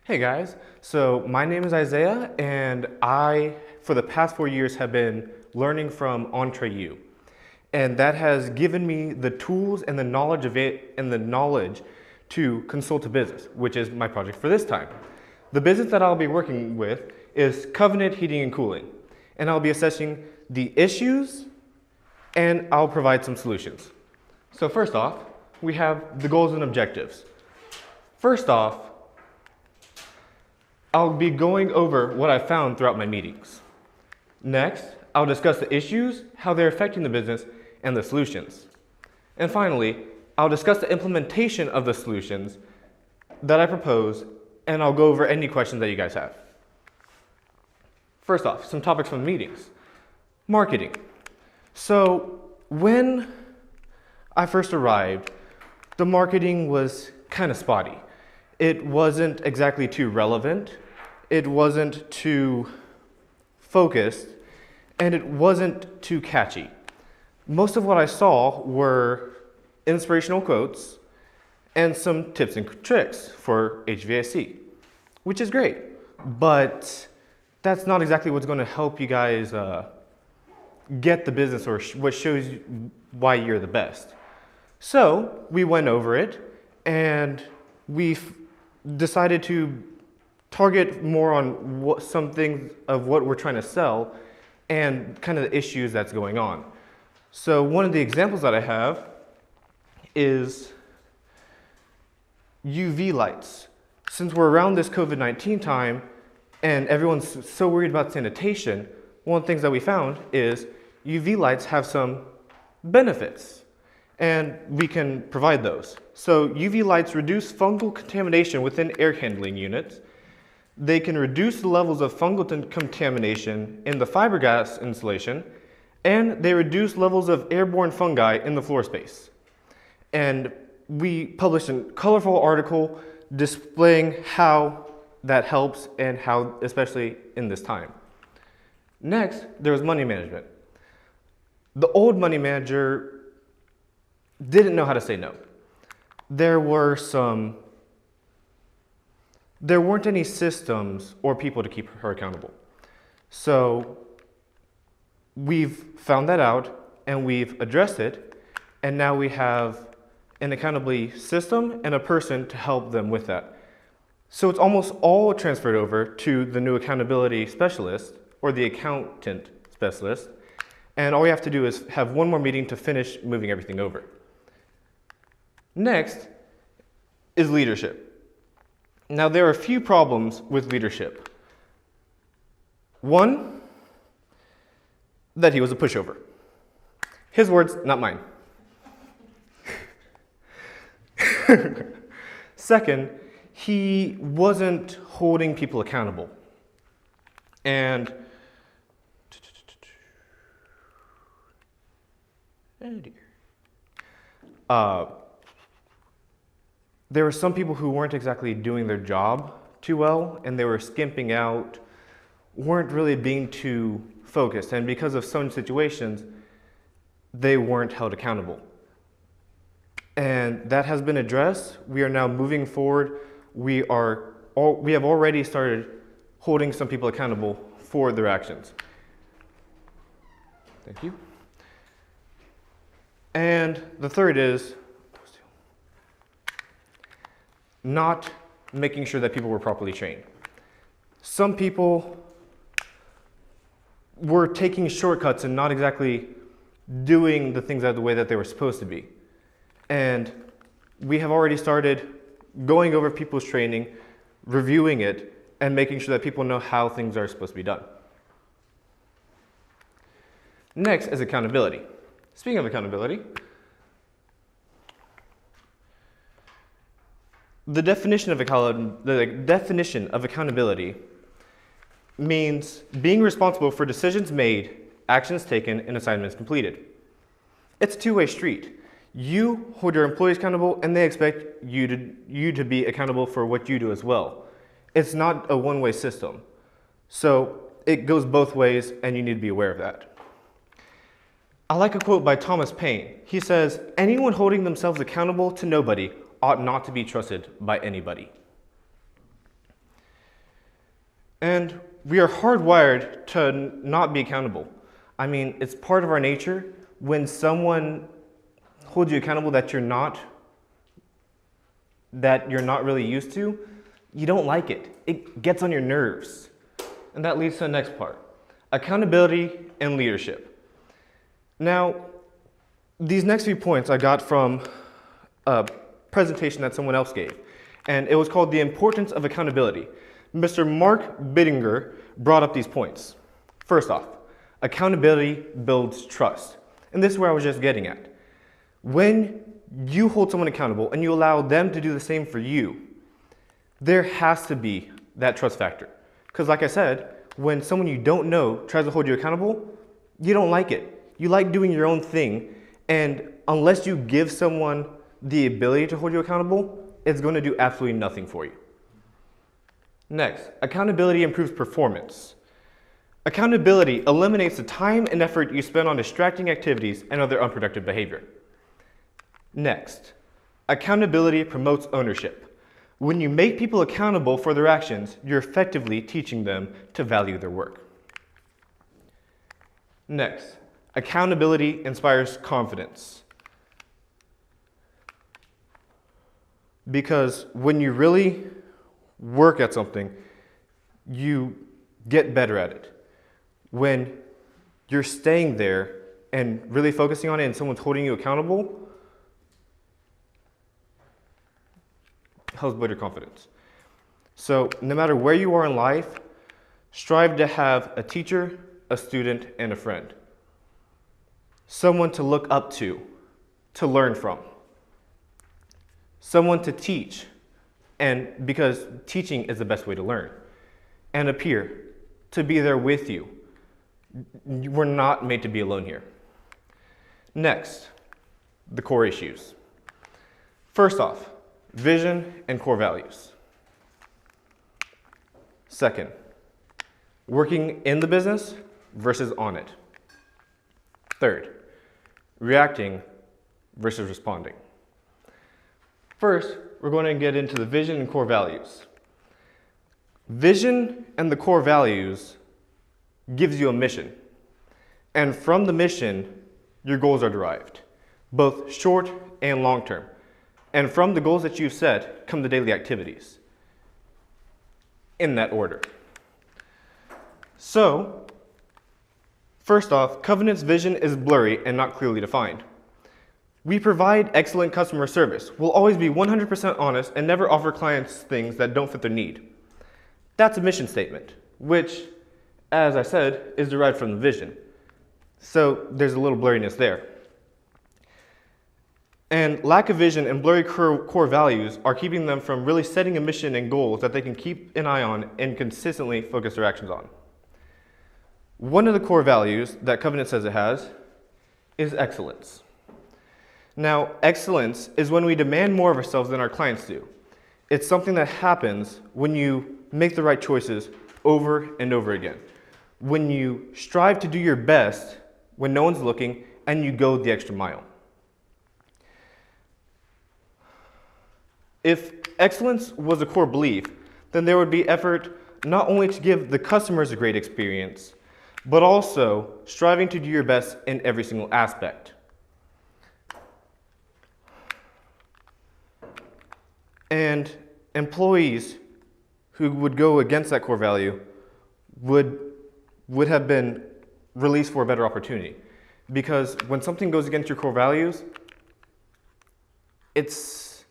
Hey guys, so my name is Isaiah and I, for the past 4 years, have been learning from EntreU. And that has given me the tools and the knowledge of it and the knowledge to consult a business, which is my project for this time. The business that I'll be working with is Covenant Heating and Cooling, and I'll be assessing the issues and I'll provide some solutions. So first off, we have the goals and objectives. First off, I'll be going over what I found throughout my meetings. Next, I'll discuss the issues, how they're affecting the business, and the solutions. And finally, I'll discuss the implementation of the solutions that I propose, and I'll go over any questions that you guys have. First off, some topics from the meetings. Marketing. So when I first arrived, the marketing was kind of spotty. It wasn't exactly too relevant, it wasn't too focused, and it wasn't too catchy. Most of what I saw were inspirational quotes and some tips and tricks for HVAC, which is great, but that's not exactly what's going to help you guys get the business or what shows you why you're the best. So we went over it and we decided to target more on some things of what we're trying to sell and kind of the issues that's going on. So one of the examples that I have is UV lights. Since we're around this COVID-19 time and everyone's so worried about sanitation, one of the things that we found is UV lights have some benefits and we can provide those. So UV lights reduce fungal contamination within air handling units. They can reduce the levels of fungal contamination in the fiberglass insulation, and they reduce levels of airborne fungi in the floor space. And we published a colorful article displaying how that helps and how, especially in this time. Next, there was money management. The old money manager didn't know how to say no. There weren't any systems or people to keep her accountable. So we've found that out and we've addressed it, and now we have an accountability system and a person to help them with that. So it's almost all transferred over to the new accountability specialist or the accountant specialist, and all we have to do is have one more meeting to finish moving everything over. Next is leadership. Now, there are a few problems with leadership. One, that he was a pushover. His words, not mine. Second, he wasn't holding people accountable. And there were some people who weren't exactly doing their job too well, and they were skimping out, weren't really being too focused, and because of some situations, they weren't held accountable. And that has been addressed. We are now moving forward. We have already started holding some people accountable for their actions. Thank you. And the third is not making sure that people were properly trained. Some people were taking shortcuts and not exactly doing the things the way that they were supposed to be. And we have already started going over people's training, reviewing it, and making sure that people know how things are supposed to be done. Next is accountability. Speaking of accountability, the definition of accountability means being responsible for decisions made, actions taken, and assignments completed. It's a two-way street. You hold your employees accountable, and they expect you to be accountable for what you do as well. It's not a one-way system. So it goes both ways, and you need to be aware of that. I like a quote by Thomas Paine. He says, "Anyone holding themselves accountable to nobody ought not to be trusted by anybody." And we are hardwired to not be accountable. I mean, it's part of our nature. When someone holds you accountable that you're not really used to, you don't like it. It gets on your nerves. And that leads to the next part, accountability and leadership. Now, these next few points I got from a presentation that someone else gave, and it was called The Importance of Accountability. Mr. Mark Bittinger brought up these points. First off, accountability builds trust. And this is where I was just getting at. When you hold someone accountable and you allow them to do the same for you, there has to be that trust factor. Because like I said, when someone you don't know tries to hold you accountable, you don't like it. You like doing your own thing, and unless you give someone the ability to hold you accountable, it's going to do absolutely nothing for you. Next, accountability improves performance. Accountability eliminates the time and effort you spend on distracting activities and other unproductive behavior. Next, accountability promotes ownership. When you make people accountable for their actions, you're effectively teaching them to value their work. Next, accountability inspires confidence. Because when you really work at something, you get better at it. When you're staying there and really focusing on it and someone's holding you accountable, helps build your confidence. So no matter where you are in life, strive to have a teacher, a student, and a friend. Someone to look up to learn from. Someone to teach, and because teaching is the best way to learn. And a peer to be there with you. We're not made to be alone here. Next, the core issues. First off, vision and core values. Second, working in the business versus on it. Third, reacting versus responding. First, we're going to get into the vision and core values. Vision and the core values gives you a mission. And from the mission, your goals are derived, both short and long term. And from the goals that you've set come the daily activities, in that order. So, first off, Covenant's vision is blurry and not clearly defined. We provide excellent customer service. We'll always be 100% honest and never offer clients things that don't fit their need. That's a mission statement, which, as I said, is derived from the vision. So there's a little blurriness there. And lack of vision and blurry core values are keeping them from really setting a mission and goals that they can keep an eye on and consistently focus their actions on. One of the core values that Covenant says it has is excellence. Now, excellence is when we demand more of ourselves than our clients do. It's something that happens when you make the right choices over and over again. When you strive to do your best when no one's looking and you go the extra mile. If excellence was a core belief, then there would be effort not only to give the customers a great experience, but also striving to do your best in every single aspect. And employees who would go against that core value would have been released for a better opportunity. Because when something goes against your core values, it's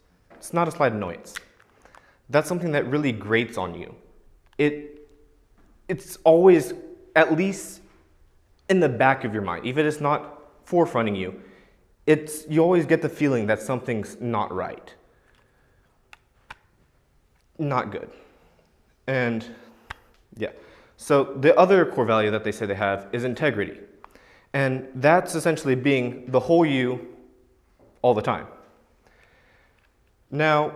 not a slight annoyance. That's something that really grates on you. It's always at least in the back of your mind, even if it's not forefronting you. You always get the feeling that something's not right. Not good. And yeah. So the other core value that they say they have is integrity. And that's essentially being the whole you all the time. Now,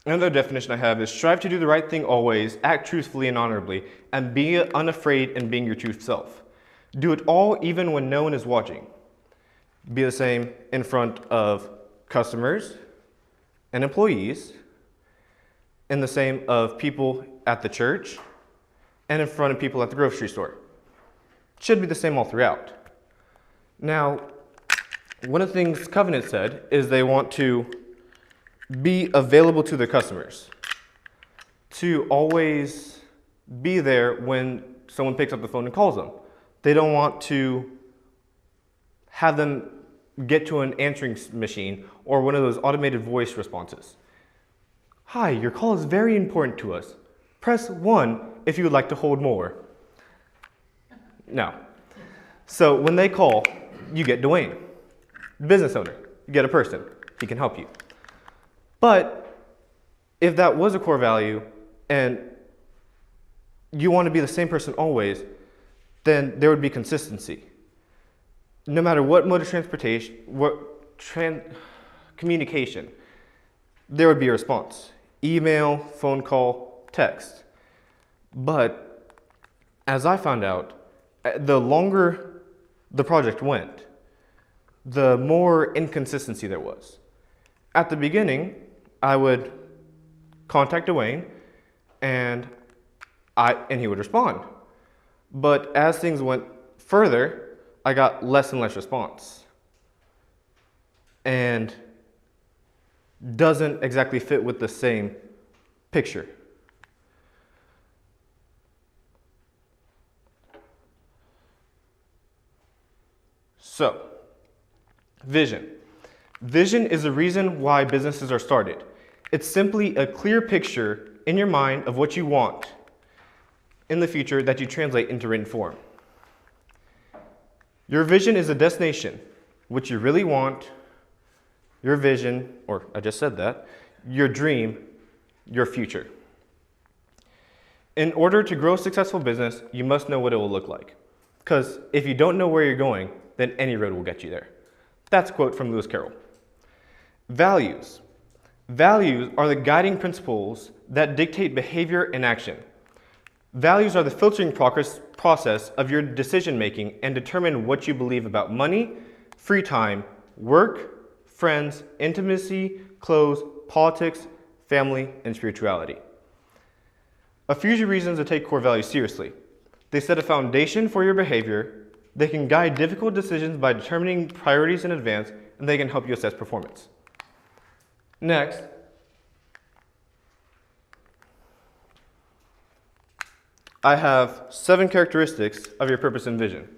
another definition I have is strive to do the right thing always, act truthfully and honorably, and be unafraid in being your true self. Do it all even when no one is watching. Be the same in front of customers and employees, in the same of people at the church and in front of people at the grocery store. Should be the same all throughout. Now, one of the things Covenant said is they want to be available to their customers, to always be there when someone picks up the phone and calls them. They don't want to have them get to an answering machine or one of those automated voice responses. Hi, your call is very important to us. Press 1 if you would like to hold more. No. So when they call, you get Dwayne, business owner. You get a person. He can help you. But if that was a core value and you want to be the same person always, then there would be consistency. No matter what mode of transportation, communication, there would be a response. Email, phone call, text. But as I found out, the longer the project went, the more inconsistency there was. At the beginning, I would contact Dwayne and he would respond. But as things went further, I got less and less response. And doesn't exactly fit with the same picture. So, vision. Vision is the reason why businesses are started. It's simply a clear picture in your mind of what you want in the future that you translate into written form. Your vision is a destination, what you really want, your vision, or I just said that, your dream, your future. In order to grow a successful business, you must know what it will look like. Because if you don't know where you're going, then any road will get you there. That's a quote from Lewis Carroll. Values. Values are the guiding principles that dictate behavior and action. Values are the filtering process of your decision making and determine what you believe about money, free time, work, friends, intimacy, clothes, politics, family, and spirituality. A few reasons to take core values seriously. They set a foundation for your behavior, they can guide difficult decisions by determining priorities in advance, and they can help you assess performance. Next, I have 7 characteristics of your purpose and vision.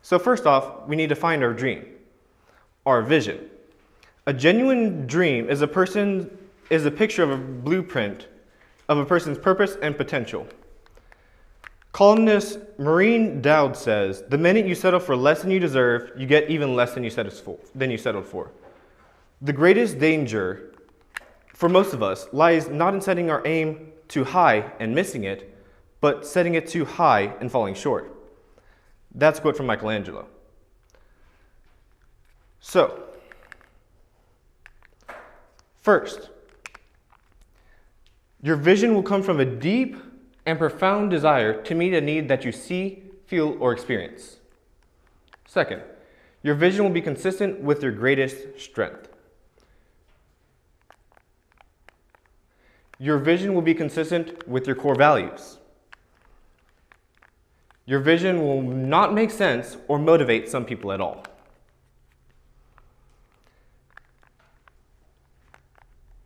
So first off, we need to find our dream, our vision. A genuine dream is a picture of a blueprint of a person's purpose and potential. Columnist Maureen Dowd says, "The minute you settle for less than you deserve, you get even less than you settled for." The greatest danger for most of us lies not in setting our aim too high and missing it, but setting it too high and falling short. That's a quote from Michelangelo. So, first, your vision will come from a deep and profound desire to meet a need that you see, feel, or experience. Second, your vision will be consistent with your greatest strength. Your vision will be consistent with your core values. Your vision will not make sense or motivate some people at all.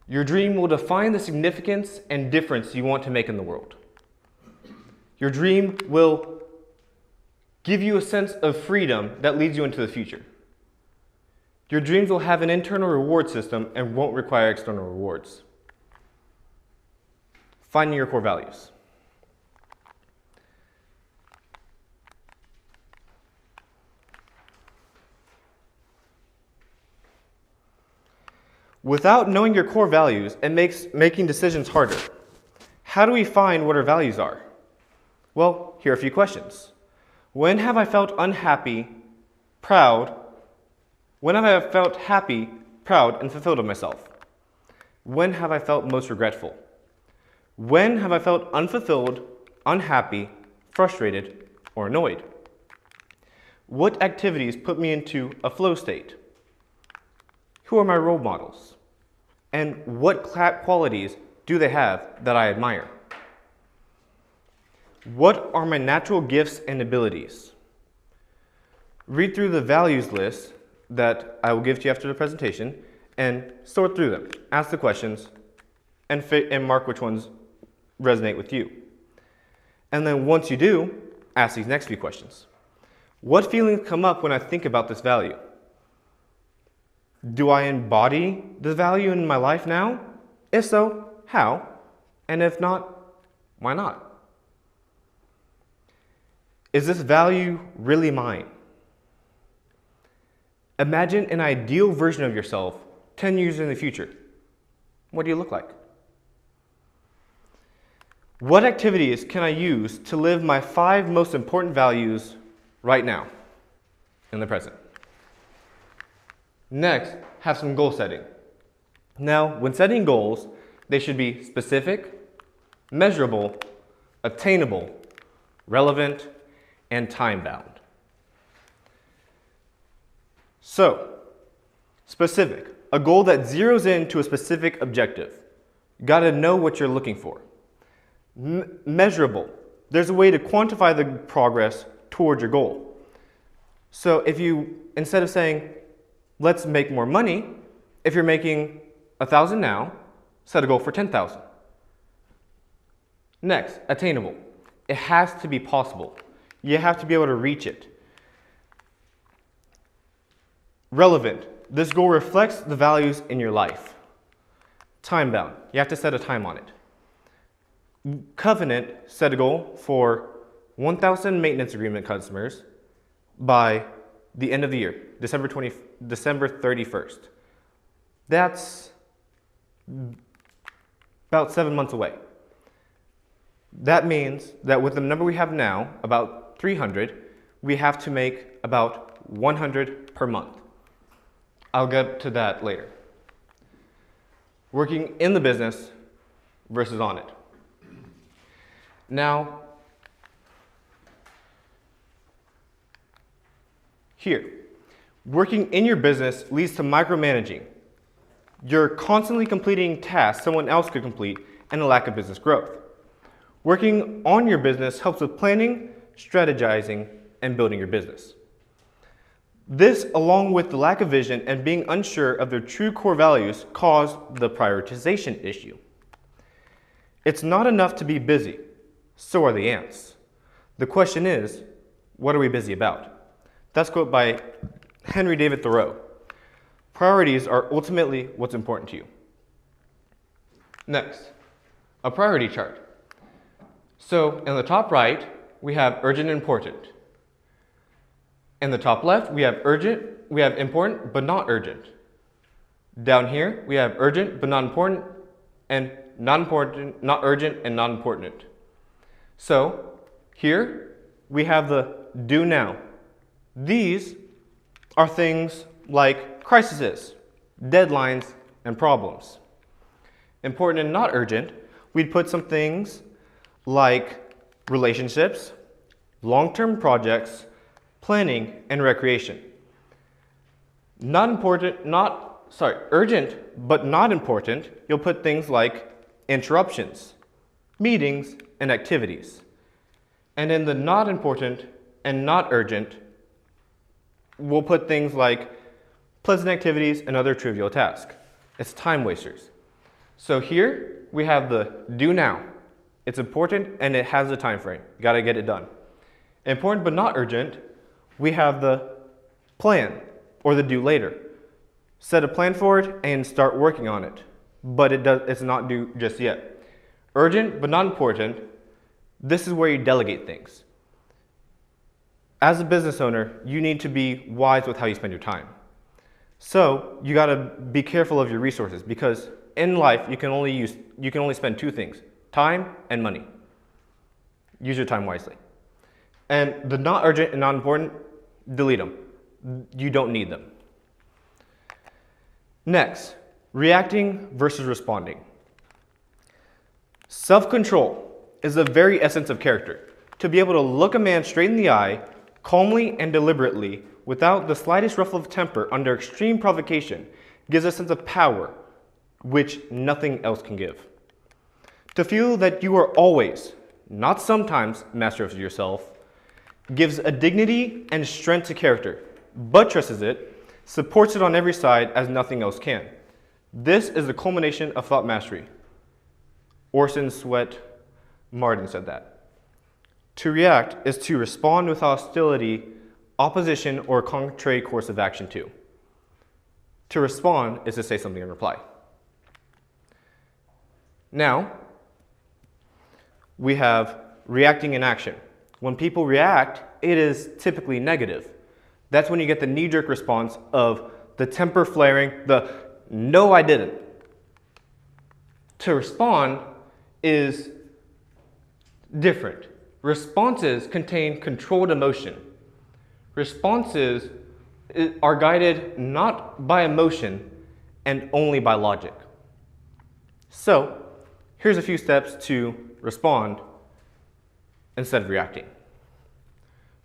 Your dream will define the significance and difference you want to make in the world. Your dream will give you a sense of freedom that leads you into the future. Your dreams will have an internal reward system and won't require external rewards. Finding your core values. Without knowing your core values, it makes making decisions harder. How do we find what our values are? Well, here are a few questions. When have I felt unhappy, proud? When have I felt happy, proud, and fulfilled of myself? When have I felt most regretful? When have I felt unfulfilled, unhappy, frustrated, or annoyed? What activities put me into a flow state? Who are my role models? And what qualities do they have that I admire? What are my natural gifts and abilities? Read through the values list that I will give to you after the presentation and sort through them. Ask the questions and mark which ones resonate with you. And then once you do, ask these next few questions. What feelings come up when I think about this value? Do I embody the value in my life now? If so, how? And if not, why not? Is this value really mine? Imagine an ideal version of yourself 10 years in the future. What do you look like? What activities can I use to live my 5 most important values right now, in the present? Next, have some goal setting. Now, when setting goals, they should be specific, measurable, attainable, relevant, and time-bound. So, specific, a goal that zeroes in to a specific objective. You got to know what you're looking for. Measurable, there's a way to quantify the progress towards your goal. So if you, instead of saying, let's make more money, if you're making 1,000 now, set a goal for 10,000. Next, attainable. It has to be possible. You have to be able to reach it. Relevant. This goal reflects the values in your life. Time-bound. You have to set a time on it. Covenant, set a goal for 1,000 maintenance agreement customers by the end of the year, December 31st. That's about 7 months away. That means that with the number we have now, about 300, we have to make about 100 per month. I'll get to that later. Working in the business versus on it. Now, here, working in your business leads to micromanaging. You're constantly completing tasks someone else could complete and a lack of business growth. Working on your business helps with planning, strategizing, and building your business. This, along with the lack of vision and being unsure of their true core values, cause the prioritization issue. It's not enough to be busy. So are the ants. The question is, what are we busy about? That's a quote by Henry David Thoreau. Priorities are ultimately what's important to you. Next, a priority chart. So in the top right, we have urgent and important. In the top left, we have urgent, we have important, but not urgent. Down here, we have urgent, but not important, and not important, not urgent, and not important. So here, we have the do now. These are things like crises, deadlines, and problems. Important and not urgent, we'd put some things like relationships, long-term projects, planning, and recreation. Urgent but not important, you'll put things like interruptions, meetings, and activities. And in the not important and not urgent, we'll put things like pleasant activities and other trivial tasks. It's time wasters. So here we have the do now. It's important and it has a time frame. You gotta get it done. Important but not urgent, we have the plan or the do later. Set a plan for it and start working on it, but it's not due just yet. Urgent but not important, this is where you delegate things. As a business owner, you need to be wise with how you spend your time. So you gotta be careful of your resources because in life you can only spend 2 things, time and money. Use your time wisely. And the not urgent and not important, delete them. You don't need them. Next, reacting versus responding. Self-control is the very essence of character. To be able to look a man straight in the eye, calmly and deliberately, without the slightest ruffle of temper under extreme provocation, gives a sense of power, which nothing else can give. To feel that you are always, not sometimes, master of yourself, gives a dignity and strength to character, buttresses it, supports it on every side as nothing else can. This is the culmination of thought mastery. Orson Swett Marden said that. To react is to respond with hostility, opposition, or a contrary course of action to. To respond is to say something in reply. Now, we have reacting in action. When people react, it is typically negative. That's when you get the knee-jerk response of the temper flaring, the no, I didn't. To respond is different. Responses contain controlled emotion. Responses are guided not by emotion and only by logic. So, here's a few steps to respond instead of reacting.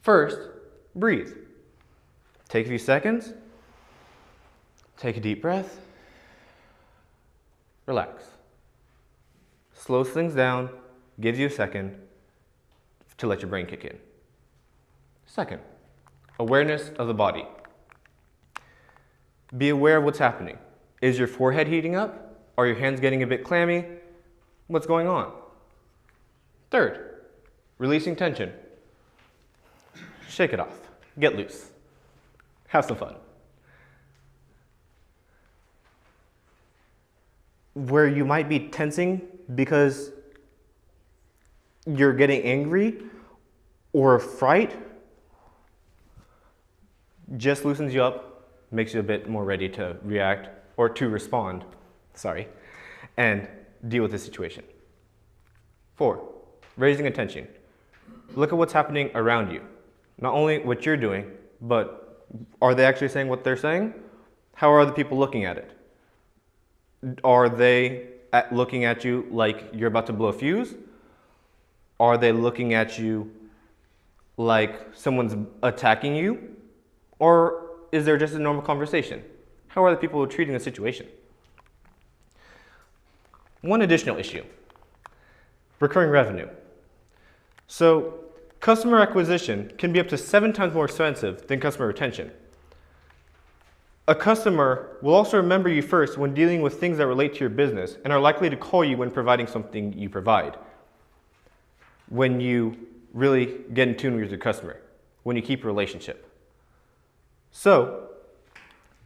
First, breathe. Take a few seconds. Take a deep breath. Relax. Slows things down, gives you a second to let your brain kick in. Second, awareness of the body. Be aware of what's happening. Is your forehead heating up? Are your hands getting a bit clammy? What's going on? Third, releasing tension. Shake it off. Get loose. Have some fun. Where you might be tensing because you're getting angry or fright, just loosens you up, makes you a bit more ready to react or to respond, and deal with the situation. 4, raising attention. Look at what's happening around you. Not only what you're doing, but are they actually saying what they're saying? How are other people looking at it? Are they looking at you like you're about to blow a fuse? Are they looking at you like someone's attacking you? Or is there just a normal conversation? How are the people treating the situation? One additional issue, recurring revenue. So customer acquisition can be up to 7 times more expensive than customer retention. A customer will also remember you first when dealing with things that relate to your business and are likely to call you when providing something you provide. When you really get in tune with your customer, when you keep a relationship. So,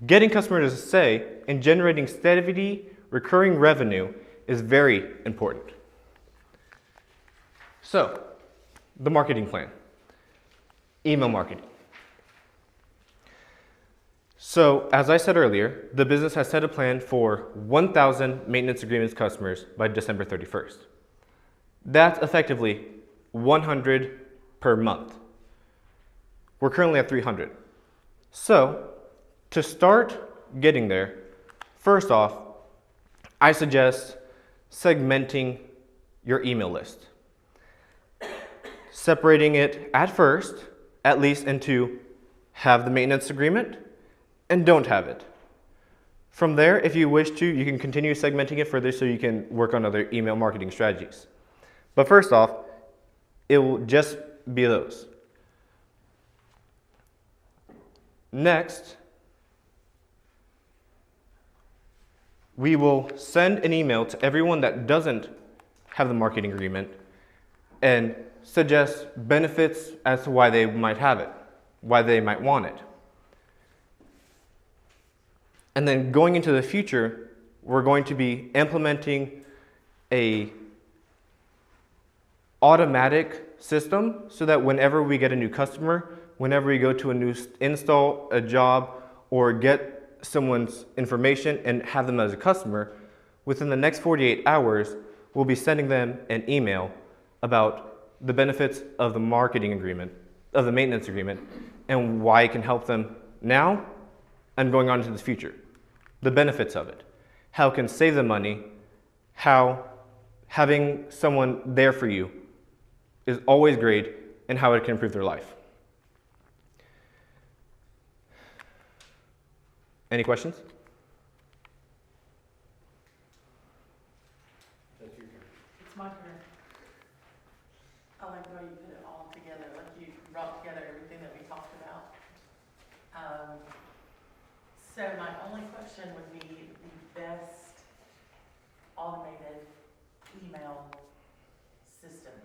getting customers to say and generating steady, recurring revenue is very important. So, the marketing plan. Email marketing. So, as I said earlier, the business has set a plan for 1,000 maintenance agreements customers by December 31st. That's effectively 100 per month. We're currently at 300. So, to start getting there, first off, I suggest segmenting your email list. Separating it at first, at least into have the maintenance agreement and don't have it. From there, if you wish to, you can continue segmenting it further so you can work on other email marketing strategies. But first off, it will just be those. Next, we will send an email to everyone that doesn't have the marketing agreement and suggest benefits as to why they might have it, why they might want it. And then going into the future, we're going to be implementing a automatic system so that whenever we get a new customer, whenever we go to a new install, a job, or get someone's information and have them as a customer, within the next 48 hours, we'll be sending them an email about the benefits of the marketing agreement, of the maintenance agreement, and why it can help them now and going on into the future. The benefits of it, how it can save them money, how having someone there for you is always great, and how it can improve their life. Any questions? It's my turn. I like the way you put it all together, like you brought together everything that we talked about. So my only question would be the best automated email system.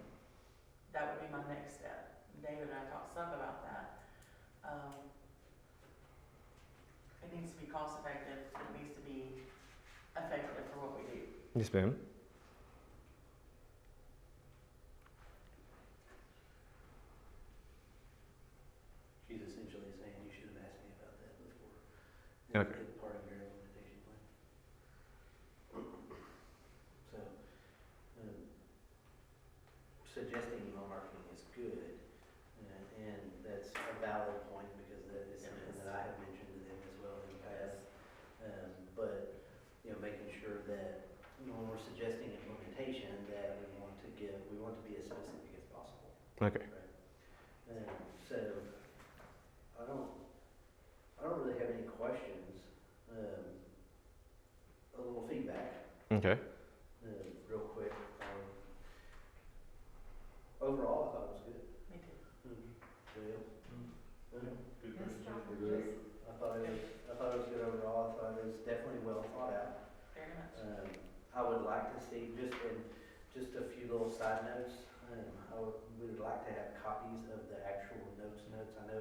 That would be my next step. David and I talked some about that. It needs to be cost effective, it needs to be effective for what we do. Yes, ma'am. She's essentially saying you should have asked me about that before. Okay. It's part of your implementation plan. So, suggesting email marketing is good, and that's a valid point because that is something that I have mentioned to them as well in the past. But, making sure that, when we're suggesting implementation, that we want to be as specific as possible. Okay. Right? So, I don't really have any questions. A little feedback, Okay. real quick. Overall, I thought it was good. Me too. Well, Yes, I thought it was good overall. I thought it was definitely well thought out. very much. I would like to see just a few little side notes. We would like to have copies of the actual notes. I know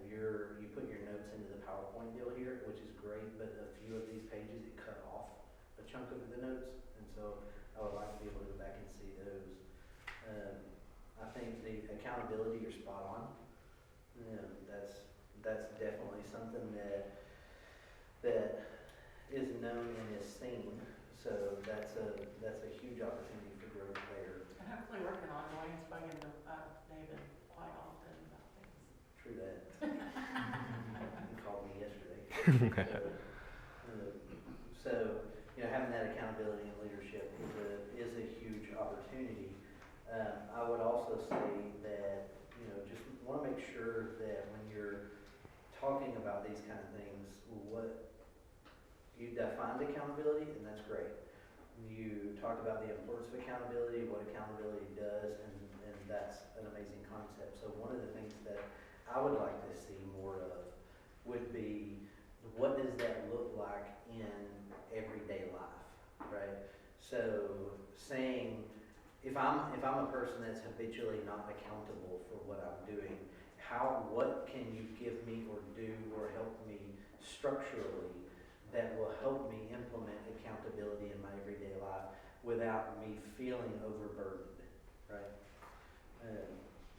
you put your notes into the PowerPoint deal here, which is great, but a few of these pages it cut off a chunk of the notes, and so I would like to be able to go back and see those. I think the accountability, you're spot on. That's definitely something that is known and is seen. So that's a huge opportunity for growth there. I'm hopefully working on going and bugging David quite often about things. True that. He called me yesterday. So, having that accountability and leadership is a huge opportunity. I would also say that, just want to make sure that when you're talking about these kind of things, what you defined accountability, and that's great. You talked about the importance of accountability, what accountability does, and that's an amazing concept. So one of the things that I would like to see more of would be, what does that look like in everyday life, right? So saying, if I'm a person that's habitually not accountable for what I'm doing, what can you give me or do or help me structurally that will help me implement accountability in my everyday life without me feeling overburdened, right?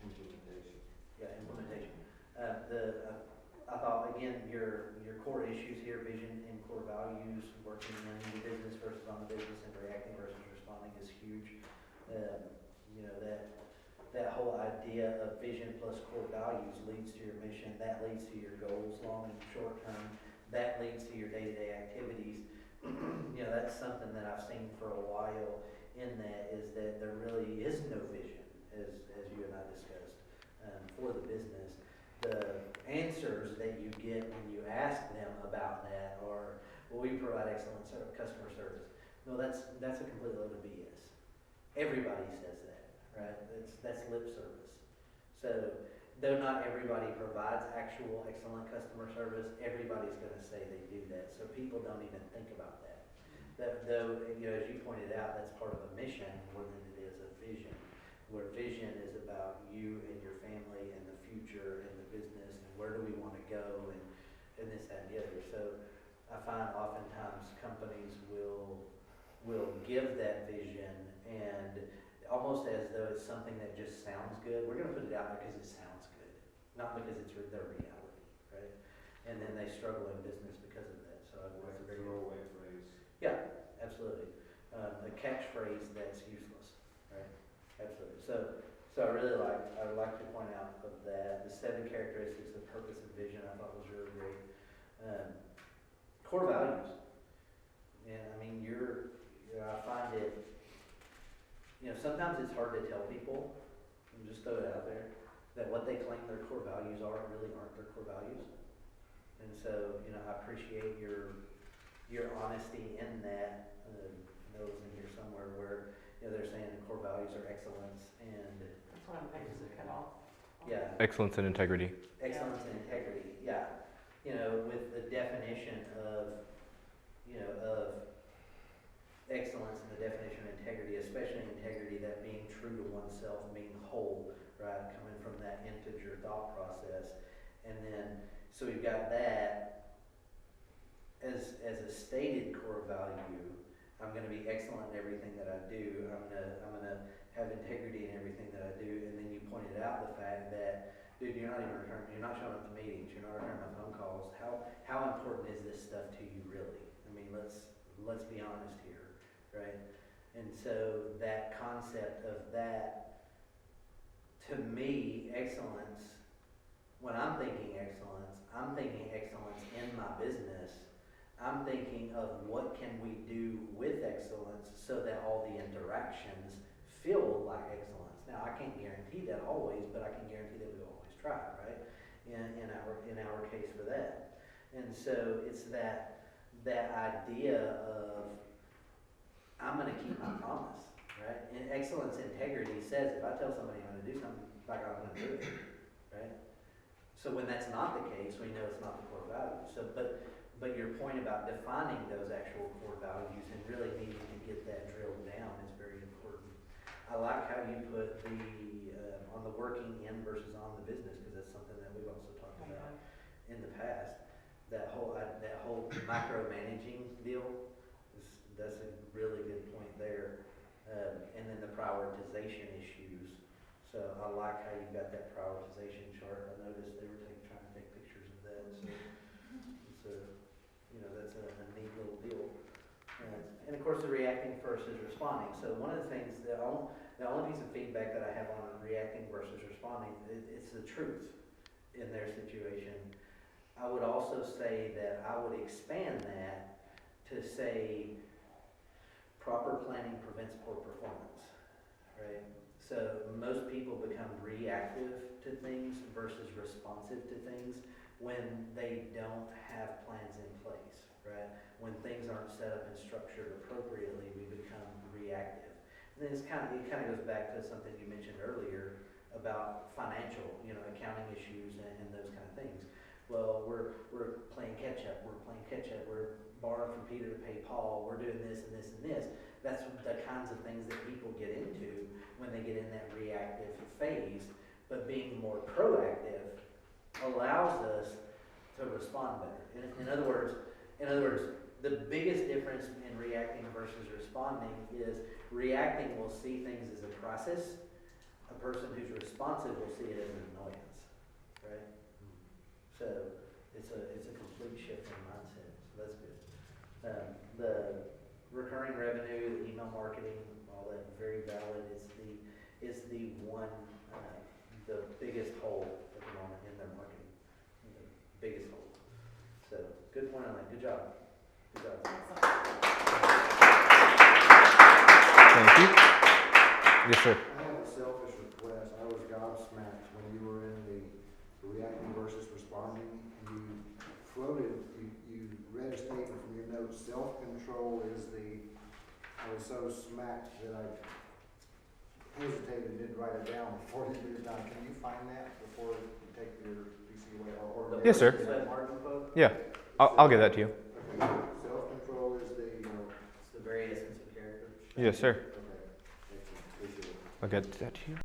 Implementation. Yeah, implementation. I thought, again, your core issues here, vision and core values, working in the business versus on the business, and reacting versus responding is huge. That whole idea of vision plus core values leads to your mission, that leads to your goals, long and short term, that leads to your day-to-day activities. That's something that I've seen for a while in that, is that there really is no vision, as you and I discussed, for the business. The answers that you get when you ask them about that are, well, we provide excellent customer service. No, that's a complete load of BS. Everybody says that, right? That's lip service. So, though not everybody provides actual excellent customer service, everybody's going to say they do that. So people don't even think about that. Though, as you pointed out, that's part of a mission more than it is a vision. Where vision is about you and your family and the future and the business and where do we want to go and this, that, and the other. So I find oftentimes companies will give that vision, and almost as though it's something that just sounds good. We're going to put it out there because it sounds good, not because it's their reality, right? And then they struggle in business because of that. So I Like a throwaway phrase. Yeah, absolutely. A catchphrase that's useless, right? Absolutely. So I would like to point out of that, the 7 characteristics of purpose and vision I thought was really great. Core values. And I mean, I find it, sometimes it's hard to tell people, and just throw it out there, that what they claim their core values are really aren't their core values. And so, I appreciate your honesty in that. Those in here somewhere where they're saying the core values are excellence and, That's one of the pages that cut off. yeah, Excellence and integrity. excellence and integrity, yeah. With the definition of, of excellence and the definition of integrity, especially integrity, that being true to oneself, being whole, right, coming from that integer thought process. And then, so we've got that as a stated core value. I'm gonna be excellent in everything that I do. I'm gonna have integrity in everything that I do. And then you pointed out the fact that, dude, you're not showing up to meetings, you're not returning my phone calls. How important is this stuff to you really? I mean, let's be honest here, right? And so that concept of that, to me, excellence, when I'm thinking excellence in my business. I'm thinking of what can we do with excellence so that all the interactions feel like excellence. Now, I can't guarantee that always, but I can guarantee that we always try, right? In our case for that. And so it's that idea of I'm going to keep my promise, right? And excellence integrity says if I tell somebody I'm going to do something, like I'm going to do it, right? So when that's not the case, we know it's not the core value. So, but your point about defining those actual core values and really needing to get that drilled down is very important. I like how you put the on the working in versus on the business, because that's something that we've also talked about in the past. That whole micromanaging deal that's a really good point there. And then the prioritization issues. So I like how you got that prioritization chart. I noticed they were trying to take pictures of that. So that's a neat little deal. And of course, the reacting versus responding. So one of the things, the only piece of feedback that I have on reacting versus responding, it's the truth in their situation. I would also say that I would expand that to say proper planning prevents poor performance, right? So most people become reactive to things versus responsive to things when they don't have plans in place, right? When things aren't set up and structured appropriately, we become reactive. And then it kind of goes back to something you mentioned earlier about financial, accounting issues and those kind of things. Well, we're playing catch up. We're borrowing from Peter to pay Paul. We're doing this and this and this. That's the kinds of things that people get into when they get in that reactive phase. But being more proactive allows us to respond better. In other words, the biggest difference in reacting versus responding is reacting will see things as a process. A person who's responsive will see it as an annoyance, right? So it's a complete shift in mindset. So that's good. The recurring revenue, the email marketing, all that, very valid. It's the one, the biggest hole at the moment in their marketing. The biggest hole. So good point on that. Good job. Good job. Thank you. Yes, sir. I have a selfish request. I was gobsmacked when you were in the reacting versus responding. You read a statement from your notes, self-control is I was so smacked that I hesitated and didn't write it down before you did it down. Can you find that before you take your PC away? Or Yes, sir. Is that Martin quote? Yeah, I'll give that to you. Okay, self-control is It's the very essence of character. Yes, sir. okay, excellent, appreciate it. I'll get that to you.